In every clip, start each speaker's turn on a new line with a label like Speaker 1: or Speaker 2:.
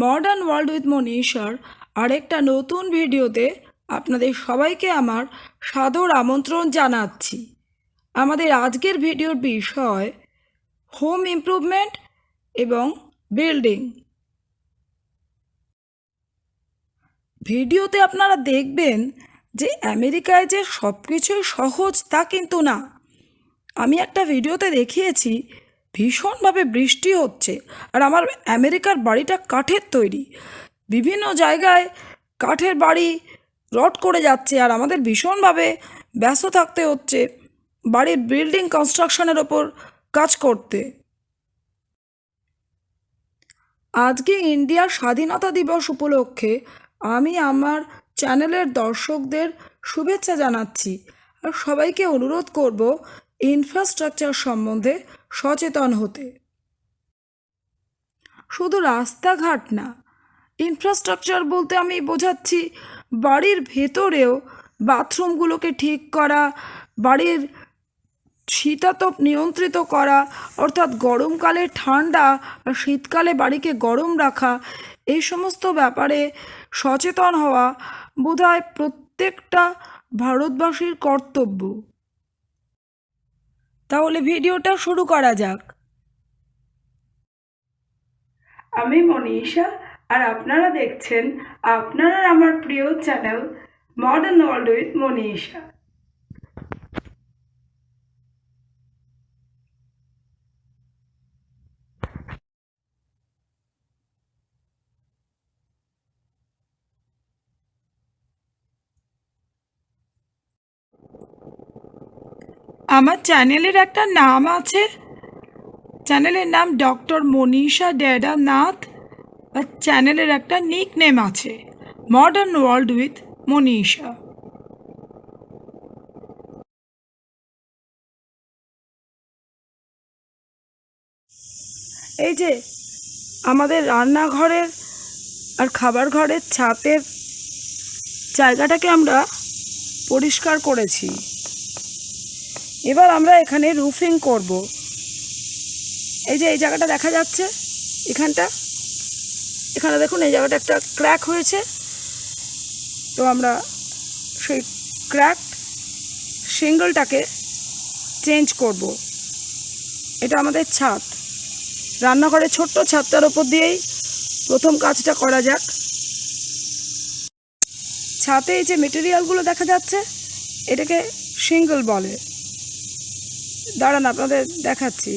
Speaker 1: Modern world with মনীষার আরেকটা নতুন ভিডিওতে আপনাদের সবাইকে আমার সাদর আমন্ত্রণ জানাচ্ছি। আমাদের আজকের ভিডিওর বিষয় হোম ইমপ্রুভমেন্ট এবং বিল্ডিং। ভিডিওতে আপনারা দেখবেন যে আমেরিকায় যে সব কিছুই সহজ তা কিন্তু না। আমি একটা ভিডিওতে দেখিয়েছি ভীষণভাবে বৃষ্টি হচ্ছে আর আমার আমেরিকার বাড়িটা কাঠের তৈরি, বিভিন্ন জায়গায় কাঠের বাড়ি রট করে যাচ্ছে আর আমাদের ভীষণভাবে ব্যস্ত থাকতে হচ্ছে বাড়ির বিল্ডিং কনস্ট্রাকশনের ওপর কাজ করতে। আজকে ইন্ডিয়ার স্বাধীনতা দিবস উপলক্ষে আমি আমার চ্যানেলের দর্শকদের শুভেচ্ছা জানাচ্ছি আর সবাইকে অনুরোধ করব ইনফ্রাস্ট্রাকচার সম্বন্ধে সচেতন হতে। শুধু রাস্তাঘাট না, ইনফ্রাস্ট্রাকচার বলতে আমি বোঝাচ্ছি বাড়ির ভেতরেও বাথরুমগুলোকে ঠিক করা, বাড়ির শীতাতপ নিয়ন্ত্রিত করা, অর্থাৎ গরমকালে ঠান্ডা আর শীতকালে বাড়িকে গরম রাখা, এই সমস্ত ব্যাপারে সচেতন হওয়া বোধহয় প্রত্যেকটা ভারতবাসীর কর্তব্য। তাহলে ভিডিওটা শুরু করা যাক। আমি মনীষা আর আপনারা দেখছেন আপনার আমার প্রিয় channel modern world with Manisha. আমার চ্যানেলের একটা নাম আছে, চ্যানেলের নাম ডক্টর মনীষা ডেডা নাথ, আর চ্যানেলের একটা নিক নেম আছে মডার্ন ওয়ার্ল্ড উইথ মনীষা। এই যে আমাদের রান্নাঘরের আর খাবার ঘরের ছাদের জায়গাটাকে আমরা পরিষ্কার করেছি। এবার আমরা এখানে রুফিং করব। এই যে এই জায়গাটা দেখা যাচ্ছে, এখানে দেখুন এই জায়গাটা একটা ক্র্যাক হয়েছে, তো আমরা সেই ক্র্যাক শিঙ্গলটাকে চেঞ্জ করব। এটা আমাদের ছাদ, রান্নাঘরের ছোট্ট ছাদটার ওপর দিয়েই প্রথম কাজটা করা যাক। ছাদে এই যে মেটেরিয়ালগুলো দেখা যাচ্ছে এটাকে শিঙ্গল বলে। দাঁড়ান আপনাদের দেখাচ্ছি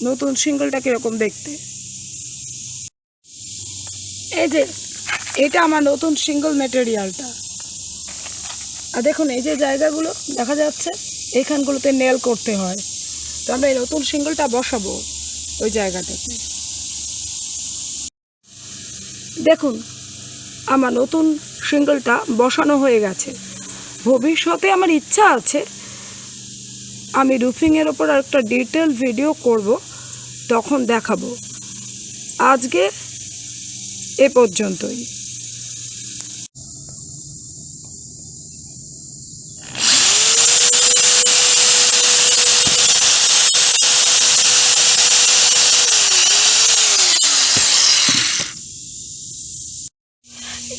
Speaker 1: নতুন শিঙ্গলটা কীরকম দেখতে। এই যে এটা আমার নতুন শিঙ্গল মেটেরিয়ালটা, আর দেখুন এই যে জায়গাগুলো দেখা যাচ্ছে এইখানগুলোতে নেল করতে হয়, তো আমরা এই নতুন শিঙ্গলটা বসাবো ওই জায়গাটাতে। দেখুন আমার নতুন শিঙ্গলটা বসানো হয়ে গেছে। ভবিষ্যতে আমার ইচ্ছা আছে আমি রুফিংয়ের ওপর একটা ডিটেল ভিডিও করব, তখন দেখাবো। আজকে এ পর্যন্তই।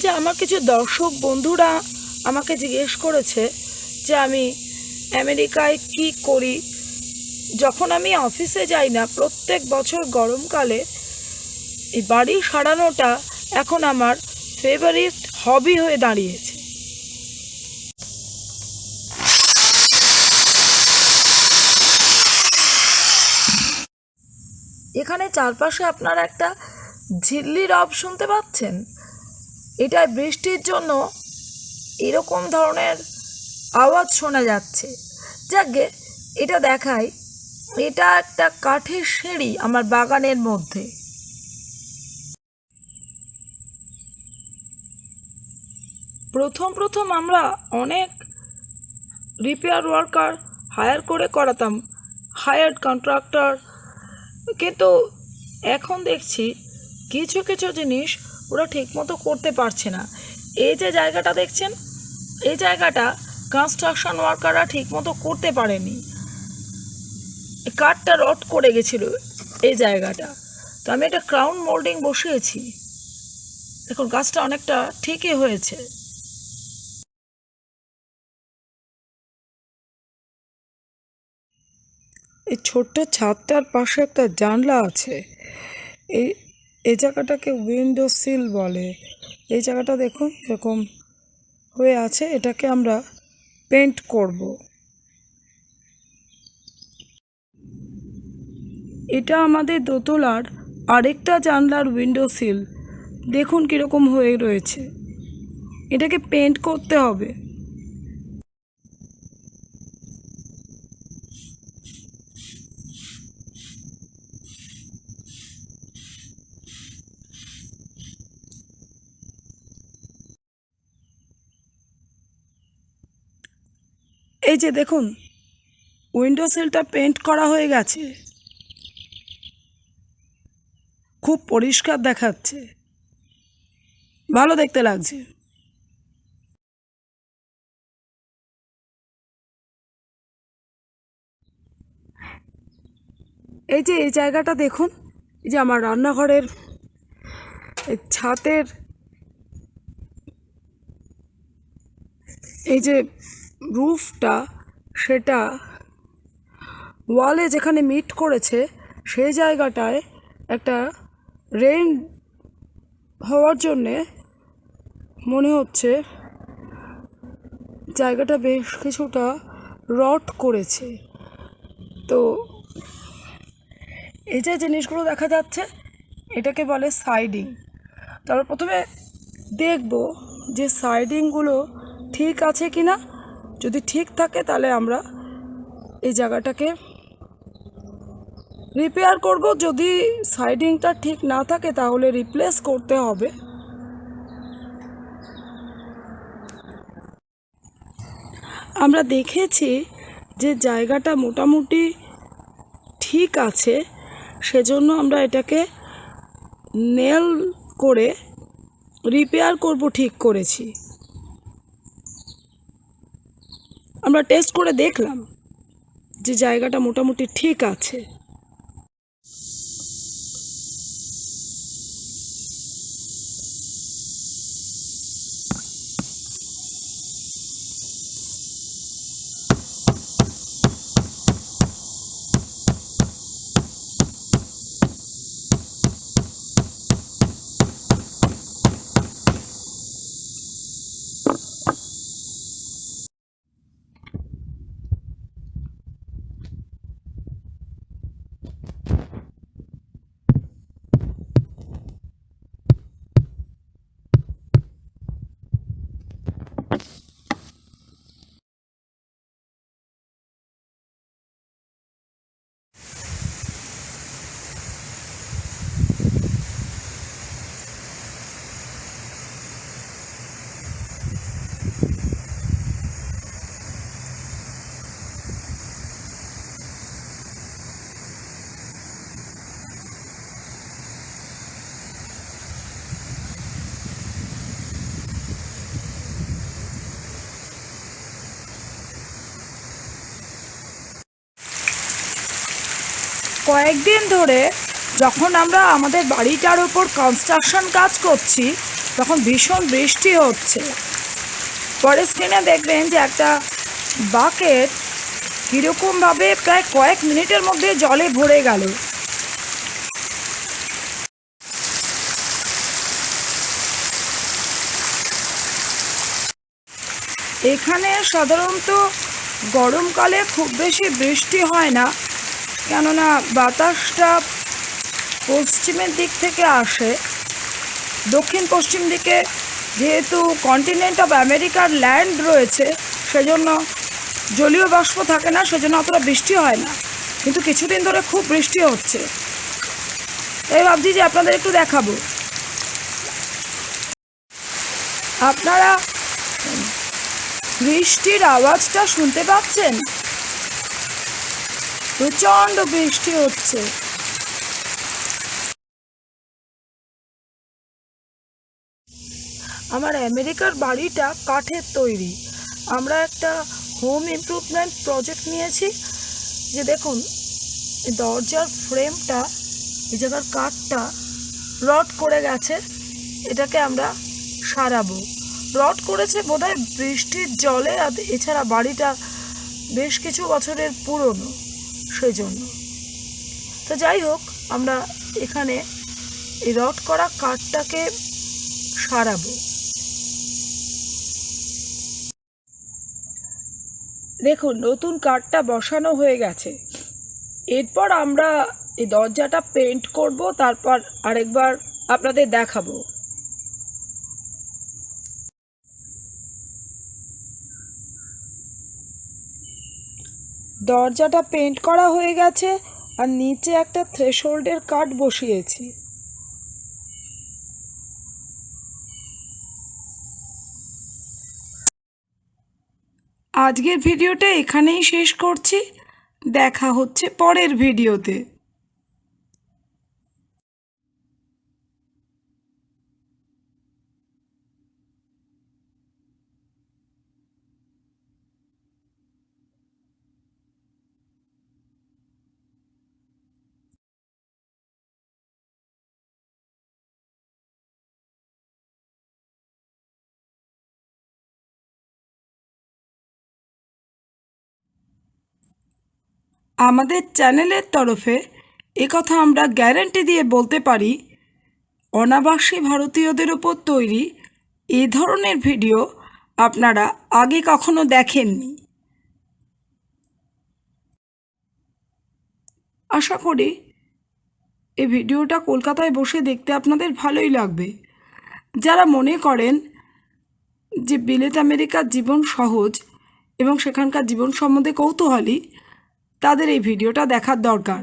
Speaker 1: যে আমার কিছু দর্শক বন্ধুরা আমাকে জিজ্ঞেস করেছে যে আমি আমেরিকায় কি করি। যখন আমি অফিসে যাই না, প্রত্যেক বছর গরমকালে এই বাড়ি সারানোটা এখন আমার ফেভারিট হবি হয়ে দাঁড়িয়েছে। এখানে চারপাশে আপনারা একটা ঝিল্লি রব শুনতে পাচ্ছেন, এটা বৃষ্টির জন্য এরকম ধরনের আওয়াজ শোনা যাচ্ছে। যাকে এটা দেখাই, এটা একটা কাঠের সিঁড়ি আমার বাগানের মধ্যে। প্রথম আমরা অনেক রিপেয়ার ওয়ার্কার হায়ার করে করাতাম, হায়ার্ড কন্ট্রাক্টর, কিন্তু এখন দেখছি কিছু কিছু জিনিস ওরা ঠিকমতো করতে পারছে না। এই যে জায়গাটা দেখছেন, এই জায়গাটা কনস্ট্রাকশন ওয়ার্কাররা ঠিকমতো করতে পারেনি, কাঠটা রট করে গেছিল এই জায়গাটা, তো আমি একটা ক্রাউন মোল্ডিং বসিয়েছি। দেখুন গাছটা অনেকটা ঠিকই হয়েছে। এই ছোট্ট ছাদটার পাশে একটা জানলা আছে। এই এই জায়গাটাকে উইন্ডো সিল বলে। এই জায়গাটা দেখুন এরকম হয়ে আছে, এটাকে আমরা পেন্ট করব। এটা আমাদের দোতলার আরেকটা জানলার উইন্ডো সিল। দেখুন কীরকম হয়ে রয়েছে, এটাকে পেন্ট করতে হবে। এই যে দেখুন উইন্ডো সিলটা পেন্ট করা হয়ে গেছে, খুব পরিষ্কার দেখাচ্ছে, ভালো দেখতে লাগছে। এই যে এই জায়গাটা দেখুন, এই যে আমার রান্নাঘরের ছাদের এই যে রুফটা, সেটা ওয়ালে যেখানে মিট করেছে সেই জায়গাটায় একটা রেইন হওয়ার জন্যে মনে হচ্ছে জায়গাটা বেশ কিছুটা রট করেছে। তো এই যে জিনিসগুলো দেখা যাচ্ছে এটাকে বলে সাইডিং। তারপর প্রথমে দেখব যে সাইডিংগুলো ঠিক আছে কি না। যদি ঠিক থাকে তাহলে আমরা এই জায়গাটাকে রিপেয়ার করব, যদি সাইডিংটা ঠিক না থাকে তাহলে রিপ্লেস করতে হবে। আমরা দেখেছি যে জায়গাটা মোটামুটি ঠিক আছে, সেজন্য আমরা এটাকে নেল করে রিপেয়ার করব, ঠিক করেছি। আমরা টেস্ট করে দেখলাম যে জায়গাটা মোটামুটি ঠিক আছে। কয়েকদিন ধরে যখন আমরা আমাদের বাড়িটার উপর কনস্ট্রাকশন কাজ করছি তখন ভীষণ বৃষ্টি হচ্ছে। পরে স্ক্রিনে দেখবেন যে একটা বাকেট কীরকমভাবে প্রায় কয়েক মিনিটের মধ্যে জলে ভরে গেল। এখানে সাধারণত গরমকালে খুব বেশি বৃষ্টি হয় না, কেননা বাতাসটা পশ্চিমের দিক থেকে আসে। দক্ষিণ পশ্চিম দিকে যেহেতু কন্টিনেন্ট অফ আমেরিকার ল্যান্ড রয়েছে, সেজন্য জলীয় বাষ্প থাকে না, সেজন্য অতটা বৃষ্টি হয় না। কিন্তু কিছুদিন ধরে খুব বৃষ্টি হচ্ছে, তাই ভাবছি যে আপনাদের একটু দেখাবো। আপনারা বৃষ্টির আওয়াজটা শুনতে পাচ্ছেন? প্রচণ্ড বৃষ্টি হচ্ছে। আমার আমেরিকার বাড়িটা কাঠের তৈরি। আমরা একটা হোম ইমপ্রুভমেন্ট প্রজেক্ট নিয়েছি। যে দেখুন দরজার ফ্রেমটা এই জায়গার কাঠটা রট করে গেছে, এটাকে আমরা সারাবো। রট করেছে বোধহয় বৃষ্টির জলে, আর এছাড়া বাড়িটা বেশ কিছু বছরের পুরনো, সেই জন্য। তো যাই হোক, আমরা এখানে এই রট করা কাঠটাকে সারাবো। দেখুন, নতুন কাঠটা বসানো হয়ে গেছে। এরপর আমরা এই দরজাটা পেন্ট করব, তারপর আরেকবার আপনাদের দেখাবো। দরজাটা পেন্ট করা হয়ে গেছে, আর নিচে একটা থ্রেশহোল্ডের কাঠ বসিয়েছি। আজকের ভিডিওটা এখানেই শেষ করছি। দেখা হচ্ছে পরের ভিডিওতে। আমাদের চ্যানেলের তরফে একথা আমরা গ্যারান্টি দিয়ে বলতে পারি, অনাবাসী ভারতীয়দের ওপর তৈরি এ ধরনের ভিডিও আপনারা আগে কখনো দেখেননি। আশা করি এই ভিডিওটা কলকাতায় বসে দেখতে আপনাদের ভালোই লাগবে। যারা মনে করেন যে বিলেত আমেরিকার জীবন সহজ এবং সেখানকার জীবন সম্বন্ধে কৌতূহলী, তাদের এই ভিডিওটা দেখার দরকার।